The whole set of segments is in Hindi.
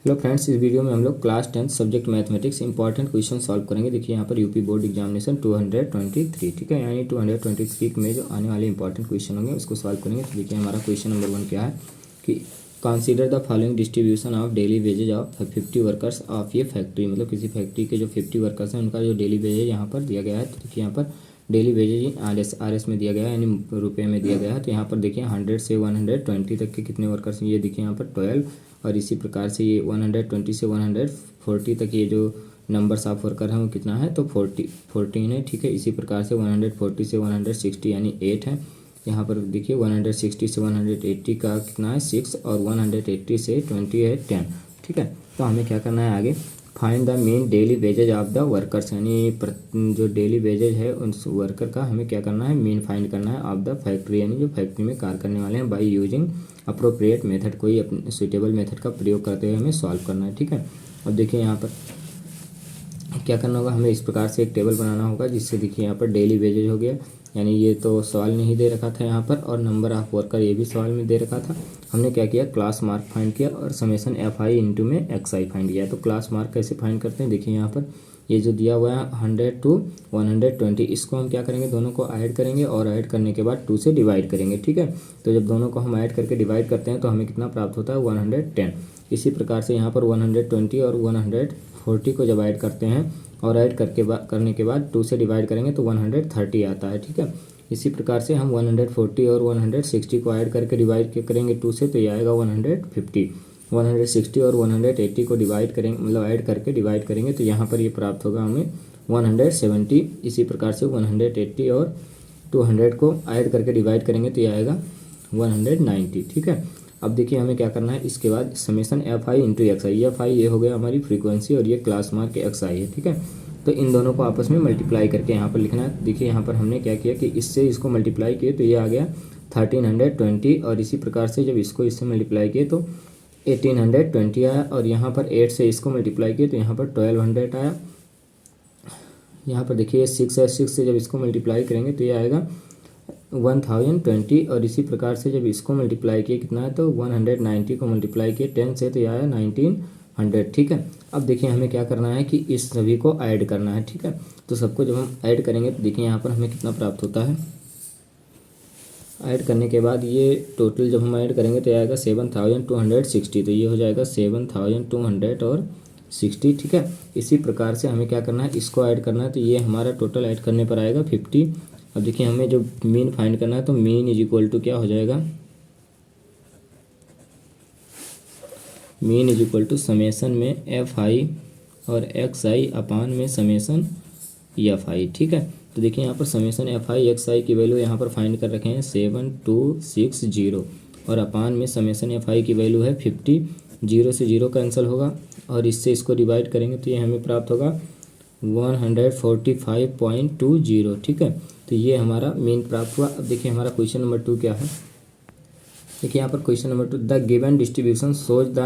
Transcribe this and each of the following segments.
हेलो फ्रेंड्स, इस वीडियो में हम लोग class 10 subject mathematics important question solve करेंगे। देखिए यहाँ पर यूपी बोर्ड एग्जामिनेशन 223, ठीक है, यानी 223 में जो आने वाले इंपॉर्टेंट क्वेश्चन होंगे उसको सॉल्व करेंगे। तो देखिए हमारा क्वेश्चन नंबर 1 क्या है कि consider the following distribution of daily wages of 50 workers of ये फैक्ट्री। मतलब किसी फैक्ट्री के जो 50 वर्कर्स हैं उनका जो डेली वेजेज यहाँ पर दिया गया है। तो देखिए यहाँ पर डेली वेजेज आर एस में दिया गया है, यानी रुपये में दिया गया है। तो यहाँ पर देखिए 100 से 120 तक के कितने वर्कर्स हैं, ये देखिए यहाँ पर 12, और इसी प्रकार से ये 120 से 140 तक ये जो नंबर्स ऑफ वर्कर हैं वो कितना है, तो 14 है, ठीक है। इसी प्रकार से 140 से 160 यानी 8 है। यहाँ पर देखिए 160 से 180 का कितना है 6, और 180 से 20 है 10, ठीक है। तो हमें क्या करना है आगे, find the mean daily wages of the workers, यानी जो डेली वेजेज है उस वर्कर का हमें क्या करना है, मीन फाइंड करना है ऑफ द फैक्ट्री, यानी जो फैक्ट्री में कार्य करने वाले हैं, बाय यूजिंग अप्रोप्रिएट मेथड, कोई अपने सुटेबल मेथड का प्रयोग करते हुए हमें सॉल्व करना है, ठीक है। अब देखिए यहाँ पर क्या करना होगा, हमें इस प्रकार से एक टेबल बनाना होगा जिससे देखिए यहाँ पर डेली वेजेज हो गया, यानी ये तो सवाल नहीं दे रखा था यहाँ पर, और नंबर ऑफ वर्कर ये भी सवाल में दे रखा था। हमने क्या किया, क्लास मार्क फाइंड किया और समेसन एफ आई इंटू में एक्स आई फाइंड किया। तो क्लास मार्क कैसे फाइंड करते हैं, देखिए यहाँ पर ये जो दिया हुआ है 100 to 120, इसको हम क्या करेंगे, दोनों को ऐड करेंगे और ऐड करने के बाद 2 से डिवाइड करेंगे, ठीक है। तो जब दोनों को हम ऐड करके डिवाइड करते हैं तो हमें कितना प्राप्त होता है, 110। इसी प्रकार से यहाँ पर 120 और 140 को जब ऐड करते हैं और ऐड करने के बाद 2 से डिवाइड करेंगे तो 130 आता है, ठीक है। इसी प्रकार से हम 140 और 160 को ऐड करके डिवाइड करेंगे 2 से, तो ये आएगा 150। 160 और 180 को डिवाइड करेंगे, मतलब ऐड करके डिवाइड करेंगे तो यहाँ पर ये प्राप्त होगा हमें 170। इसी प्रकार से 180 और 200 को ऐड करके डिवाइड करेंगे तो ये आएगा 190, ठीक है। अब देखिए हमें क्या करना है, इसके बाद summation F I into x I, F I ये हो गया हमारी फ्रीक्वेंसी और ये क्लास मार्क एक्स आई है, ठीक है। तो इन दोनों को आपस में मल्टीप्लाई करके यहाँ पर लिखना है। देखिए यहाँ पर हमने क्या किया कि इससे इसको मल्टीप्लाई किए तो ये आ गया 1320, और इसी प्रकार से जब इसको इससे मल्टीप्लाई किए तो 1820 आया, और यहाँ पर 8 से इसको मल्टीप्लाई किए तो यहाँ पर 1200 आया। यहाँ पर देखिए 6 है, 6 से जब इसको मल्टीप्लाई करेंगे तो ये आएगा 1020, और इसी प्रकार से जब इसको मल्टीप्लाई किए कितना है, तो 190 को मल्टीप्लाई किए 10 से तो ये आया 1900, ठीक है। अब देखिए हमें क्या करना है कि इस सभी को ऐड करना है, ठीक है। तो सबको जब हम ऐड करेंगे तो देखिए यहाँ पर हमें कितना प्राप्त होता है, ऐड करने के बाद ये टोटल जब हम ऐड करेंगे तो ये आएगा 7260, तो ये हो जाएगा 7260, ठीक है। इसी प्रकार से हमें क्या करना है, इसको ऐड करना है, तो ये हमारा टोटल ऐड करने पर आएगा 50। अब देखिए हमें जो मीन फाइंड करना है, तो मीन इज इक्वल टू क्या हो जाएगा, mean is equal to summation में एफ आई और एक्स आई अपान में समेसन एफ आई, ठीक है। तो देखिए यहाँ पर समेसन एफ आई एक्स आई की वैल्यू यहाँ पर फाइंड कर रखे हैं 7260, और अपान में समेसन एफ आई की वैल्यू है 50। 0 से 0 कैंसिल होगा और इससे इसको डिवाइड करेंगे तो ये हमें प्राप्त होगा 145.20, ठीक है। तो ये हमारा मीन प्राप्त हुआ। अब देखिए हमारा क्वेश्चन नंबर 2 क्या है, देखिए यहाँ पर question number 2, the given distribution shows the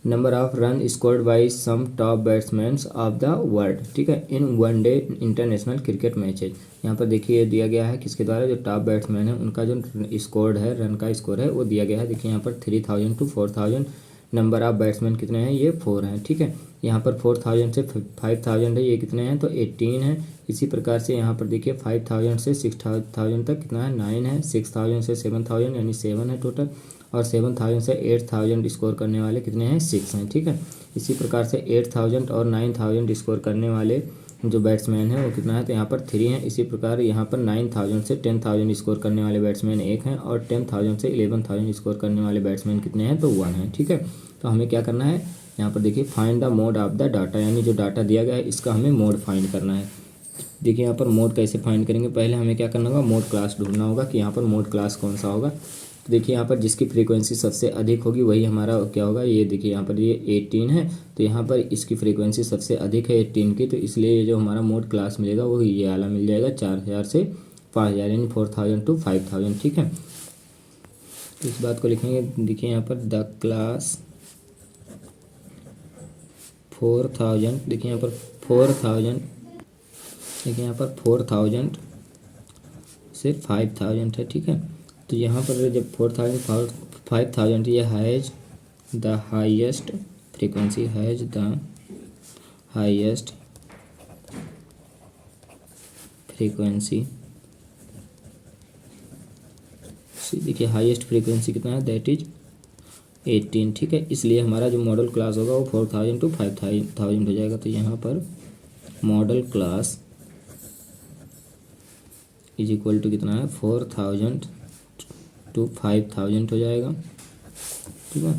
number of run scored by some top batsman of the world, ठीक है, in one day international cricket matches. यहाँ पर देखिए दिया गया है किसके द्वारा, जो टॉप बैट्समैन है उनका जो स्कोर है, रन का स्कोर है वो दिया गया है। देखिए यहाँ पर 3000 to 4000, नंबर ऑफ बैट्समैन कितने हैं, ये 4 हैं, ठीक है। यहाँ पर 4000 से 5000 है, ये कितने हैं, तो 18 है। इसी प्रकार से यहाँ पर देखिए 5000 से 6000 तक कितना है, 9 है। 6000 से 7000 यानी 7 है टोटल, और 7000 से 8000 स्कोर करने वाले कितने हैं, 6 हैं, ठीक है। इसी प्रकार से 8000 और 9000 स्कोर करने वाले जो बैट्समैन है वो कितना है, तो यहाँ पर 3 हैं। इसी प्रकार यहाँ पर 9000 से 10000 स्कोर करने वाले बैट्समैन 1 हैं, और 10000 से 11000 स्कोर करने वाले बैट्समैन कितने हैं, तो 1 है, ठीक है। तो हमें क्या करना है, यहाँ पर देखिए find the mode of the data, यानी जो डाटा दिया गया है इसका हमें मोड फाइंड करना है। देखिए यहाँ पर मोड कैसे फाइंड करेंगे, पहले हमें क्या करना होगा, मोड क्लास ढूंढना होगा कि यहाँ पर मोड क्लास कौन सा होगा। तो देखिए यहाँ पर जिसकी फ्रीक्वेंसी सबसे अधिक होगी वही हमारा क्या होगा, ये देखिए यहाँ पर ये 18 है, तो यहाँ पर इसकी फ्रीक्वेंसी सबसे अधिक है 18 की, तो इसलिए ये जो हमारा मोड क्लास मिलेगा वो ये वाला मिल जाएगा 4000 से 5000, यानी 4000 to 5000, ठीक है। तो इस बात को लिखेंगे, देखिए यहाँ पर द क्लास 4000, देखिए यहाँ पर 4000, देखिए यहाँ पर 4000 से 5000 है, ठीक है। तो यहाँ पर जब 4000 5000 ये has the highest frequency has the highest frequency. देखिए हाईएस्ट फ्रीक्वेंसी कितना है, दैट इज 18, ठीक है। इसलिए हमारा जो मॉडल क्लास होगा वो 4000 to 5000 हो जाएगा। तो यहाँ पर modal class is equal to कितना है, 4000 to 5000 हो जाएगा, ठीक है।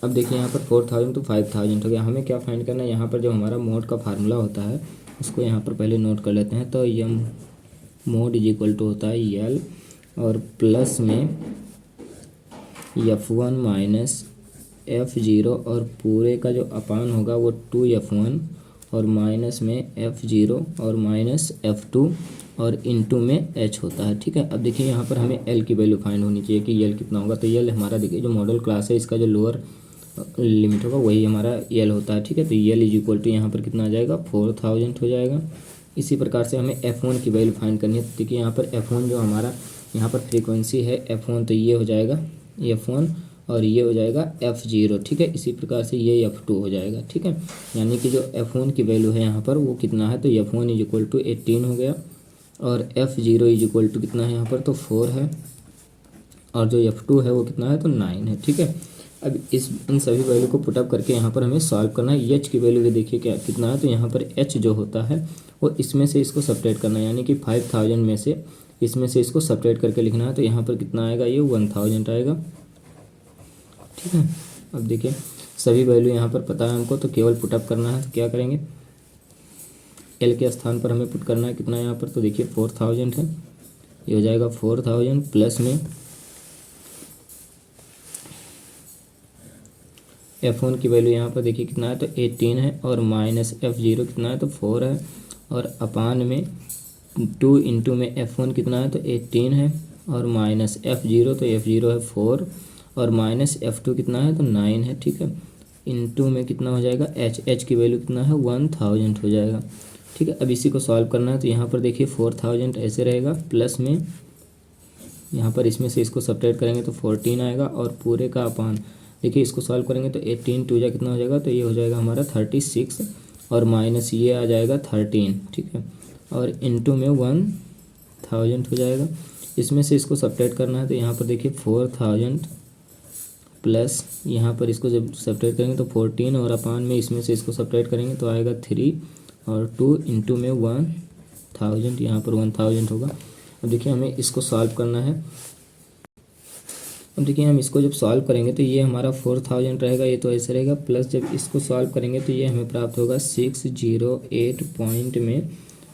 अब देखिए यहाँ पर 4000 to 5000 हो गया। हमें क्या फाइंड करना है, यहाँ पर जो हमारा मोड का फार्मूला होता है उसको यहाँ पर पहले नोट कर लेते हैं। तो यम मोड इज इक्वल टू होता है यल और प्लस में F1 माइनस F0 और पूरे का जो अपान होगा वो 2F1 और माइनस में F0 और माइनस F2 और इनटू में H होता है, ठीक है। अब देखिए यहाँ पर हमें L की वैल्यू फाइंड होनी चाहिए कि L कितना होगा। तो L हमारा देखिए जो मॉडल क्लास है इसका जो लोअर लिमिट होगा वही हमारा L होता है, ठीक है। तो L इज इक्वल टू यहाँ पर कितना आ जाएगा, 4000 हो जाएगा। इसी प्रकार से हमें F1 की वैल्यू फाइंड करनी है। तो देखिए यहाँ पर F1 जो हमारा यहाँ पर फ्रीक्वेंसी है F1, तो ये हो जाएगा F1 और ये हो जाएगा F0, ठीक है। इसी प्रकार से ये F2 हो जाएगा, ठीक है। यानी कि जो F1 की वैल्यू है यहाँ पर वो कितना है, तो F1 इज इक्वल टू 18 हो गया और F0 इज इक्वल टू कितना है यहाँ पर, तो 4 है और जो F2 है वो कितना है, तो 9 है, ठीक है। अब इन सभी वैल्यू को पुटअप करके यहाँ पर हमें सॉल्व करना है। H की वैल्यू भी देखिए क्या कितना है, तो यहाँ पर H जो होता है वो इसमें से इसको सब्ट्रैक्ट करना है, यानी कि 5000 में से इसमें से इसको सब्ट्रैक्ट करके लिखना है। तो यहाँ पर कितना आएगा, ये 1000 आएगा, ठीक है। अब देखिए सभी वैल्यू यहाँ पर पता है हमको, तो केवल पुटअप करना है। तो क्या करेंगे, L के स्थान पर हमें पुट करना है कितना यहाँ पर, तो देखिए 4000 है, ये हो जाएगा 4000 प्लस में F1 की वैल्यू यहाँ पर देखिए कितना है, तो 18 है और माइनस F0 कितना है, तो 4 है और अपान में 2 इंटू में F1 कितना है, तो 18 है और माइनस F0, तो F0 है 4 और माइनस F2 कितना है, तो 9 है, ठीक है। इंटू में कितना हो जाएगा, H की वैल्यू कितना है, 1000 हो जाएगा, ठीक है। अब इसी को सॉल्व करना है। तो यहाँ पर देखिए 4000 ऐसे रहेगा, प्लस में यहाँ पर इसमें से इसको सब्ट्रैक्ट करेंगे तो 14 आएगा और पूरे का अपान देखिए इसको सॉल्व करेंगे तो 18 2 जा कितना हो जाएगा, तो ये हो जाएगा हमारा 36 और माइनस ये आ जाएगा 13, ठीक है। और इंटू में 1000 हो जाएगा। इसमें से इसको सब्ट्रैक्ट करना है। तो यहाँ पर देखिए 4000 प्लस यहाँ पर इसको जब सब्ट्रैक्ट करेंगे तो 14 और अपान में इसमें से इसको सब्ट्रैक्ट करेंगे तो आएगा 3 और 2 इंटू में 1000, यहाँ पर 1000 होगा। अब देखिए हमें इसको सॉल्व करना है। अब देखिए हम इसको जब सॉल्व करेंगे तो ये हमारा 4000 रहेगा, ये तो ऐसे रहेगा, प्लस जब इसको सॉल्व करेंगे तो ये हमें प्राप्त होगा 608 पॉइंट में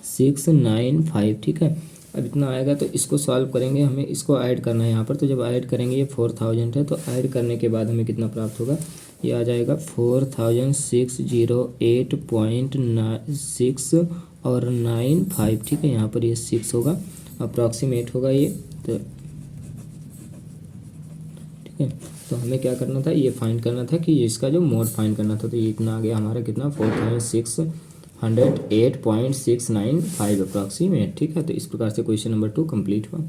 695, ठीक है। अब इतना आएगा तो इसको सॉल्व करेंगे, हमें इसको ऐड करना है यहाँ पर। तो जब ऐड करेंगे ये 4000 है, तो ऐड करने के बाद हमें कितना प्राप्त होगा, ये आ जाएगा 4608.6 और 95, ठीक है। यहाँ पर ये 6 होगा, अप्रॉक्सीमेट होगा ये, तो ठीक है। तो हमें क्या करना था, ये फाइंड करना था कि इसका जो मोड फाइंड करना था। तो ये इतना आ गया हमारा कितना, 4608.695 अप्रॉक्सीमेट, ठीक है। तो इस प्रकार से क्वेश्चन नंबर 2 कंप्लीट हुआ।